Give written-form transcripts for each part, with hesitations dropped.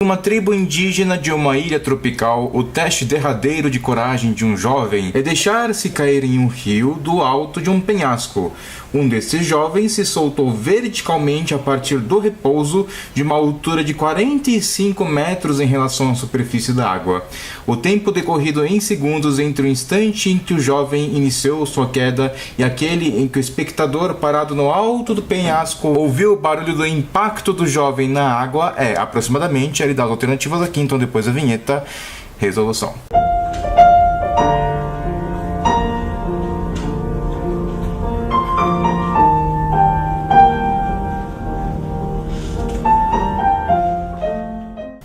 Uma tribo indígena de uma ilha tropical, o teste derradeiro de coragem de um jovem é deixar-se cair em um rio do alto de um penhasco. Um desses jovens se soltou verticalmente a partir do repouso de uma altura de 45 metros em relação à superfície da água. O tempo decorrido em segundos entre o instante em que o jovem iniciou sua queda e aquele em que o espectador parado no alto do penhasco ouviu o barulho do impacto do jovem na água é aproximadamente. Ele dá as alternativas aqui, então depois da vinheta, resolução.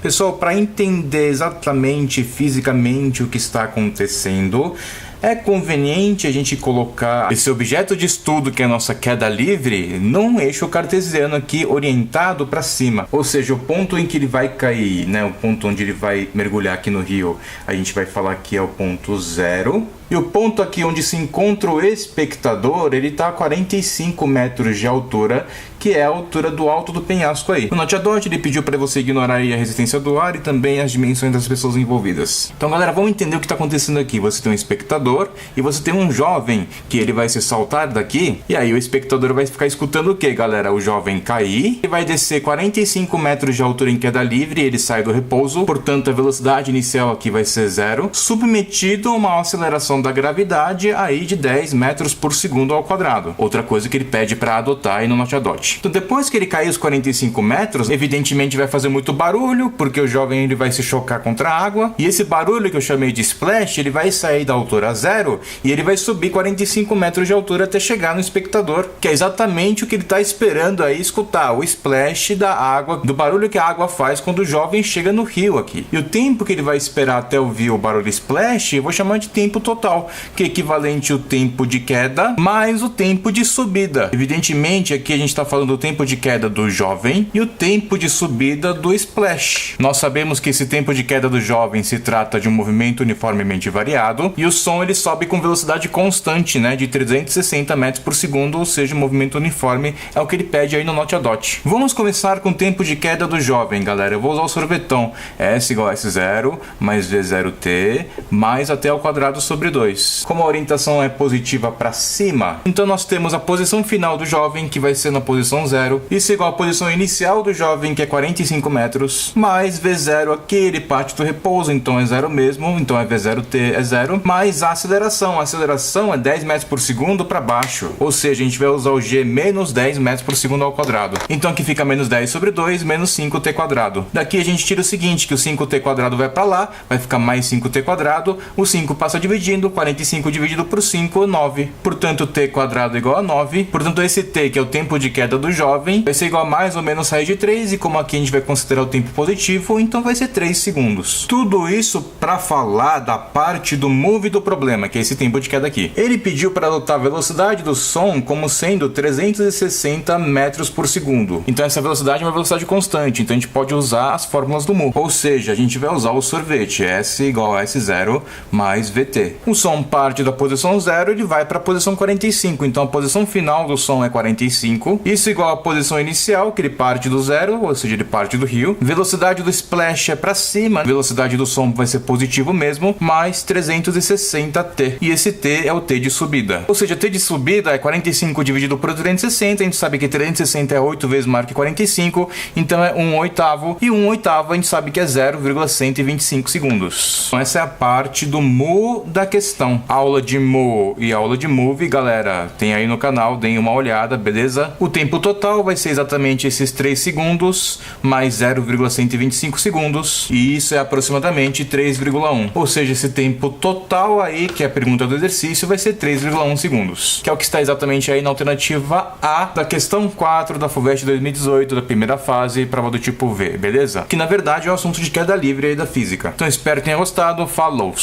Pessoal, para entender exatamente fisicamente o que está acontecendo, é conveniente a gente colocar esse objeto de estudo, que é a nossa queda livre, num eixo cartesiano aqui orientado para cima. Ou seja, o ponto em que ele vai cair, né, o ponto onde ele vai mergulhar aqui no rio, a gente vai falar que é o ponto 0. E o ponto aqui onde se encontra o espectador, ele está a 45 metros de altura, que é a altura do alto do penhasco aí. O Noteadot, ele pediu para você ignorar aí a resistência do ar e também as dimensões das pessoas envolvidas. Então, galera, vamos entender o que está acontecendo aqui. Você tem um espectador e você tem um jovem que ele vai se saltar daqui, e aí o espectador vai ficar escutando o que, galera? O jovem cair e vai descer 45 metros de altura em queda livre, ele sai do repouso, portanto a velocidade inicial aqui vai ser 0, submetido a uma aceleração da gravidade aí de 10 metros por segundo ao quadrado. Outra coisa que ele pede para adotar aí no Noteadot. Então, depois que ele cair os 45 metros, evidentemente vai fazer muito barulho, porque o jovem ele vai se chocar contra a água, e esse barulho que eu chamei de splash, ele vai sair da altura 0 e ele vai subir 45 metros de altura até chegar no espectador, que é exatamente o que ele está esperando aí escutar, o splash da água, do barulho que a água faz quando o jovem chega no rio aqui. E o tempo que ele vai esperar até ouvir o barulho splash, eu vou chamar de tempo total, que é equivalente ao tempo de queda mais o tempo de subida. Evidentemente, aqui a gente está falando do tempo de queda do jovem e o tempo de subida do splash. Nós sabemos que esse tempo de queda do jovem se trata de um movimento uniformemente variado, e o som ele sobe com velocidade constante, né, de 360 metros por segundo, ou seja, movimento uniforme é o que ele pede aí no Noteadot. Vamos começar com o tempo de queda do jovem, galera. Eu vou usar o sorvetão. S igual a S0 mais V0t mais até ao quadrado sobre 2. Como a orientação é positiva para cima, então nós temos a posição final do jovem, que vai ser na posição 0, isso é igual à posição inicial do jovem, que é 45 metros, mais V0 aqui, ele parte do repouso, então é 0 mesmo, então é V0t é 0, mais a aceleração. A aceleração é 10 metros por segundo para baixo, ou seja, a gente vai usar o g menos 10 metros por segundo ao quadrado. Então aqui fica menos 10 sobre 2, menos 5t quadrado. Daqui a gente tira o seguinte, que o 5t quadrado vai para lá, vai ficar mais 5t quadrado, o 5 passa dividindo, 45 dividido por 5, 9. Portanto, t quadrado igual a 9. Portanto, esse t, que é o tempo de queda do jovem, vai ser igual a mais ou menos raiz de 3, e como aqui a gente vai considerar o tempo positivo, então vai ser 3 segundos. Tudo isso para falar da parte do move do problema, que é esse tempo de queda aqui. Ele pediu para adotar a velocidade do som como sendo 360 metros por segundo. Então essa velocidade é uma velocidade constante, então a gente pode usar as fórmulas do mu. Ou seja, a gente vai usar o sorvete, S igual a S0 mais VT. O som parte da posição 0, ele vai para a posição 45, então a posição final do som é 45, isso igual à posição inicial, que ele parte do 0, ou seja, ele parte do rio. Velocidade do splash é para cima, velocidade do som vai ser positivo mesmo, mais 360t, e esse t é o t de subida. Ou seja, t de subida é 45 dividido por 360, a gente sabe que 360 é 8 vezes maior que 45, então é 1/8, e 1/8 a gente sabe que é 0,125 segundos. Então essa é a parte do mu da questão. Aula de mu e aula de move, galera, tem aí no canal, deem uma olhada, beleza? O tempo total vai ser exatamente esses 3 segundos, mais 0,125 segundos, e isso é aproximadamente 3,1. Ou seja, esse tempo total aí, que é a pergunta do exercício, vai ser 3,1 segundos, que é o que está exatamente aí na alternativa A da questão 4 da FUVEST 2018, da primeira fase, prova do tipo V, beleza? Que na verdade é o assunto de queda livre aí da física. Então espero que tenha gostado, falou!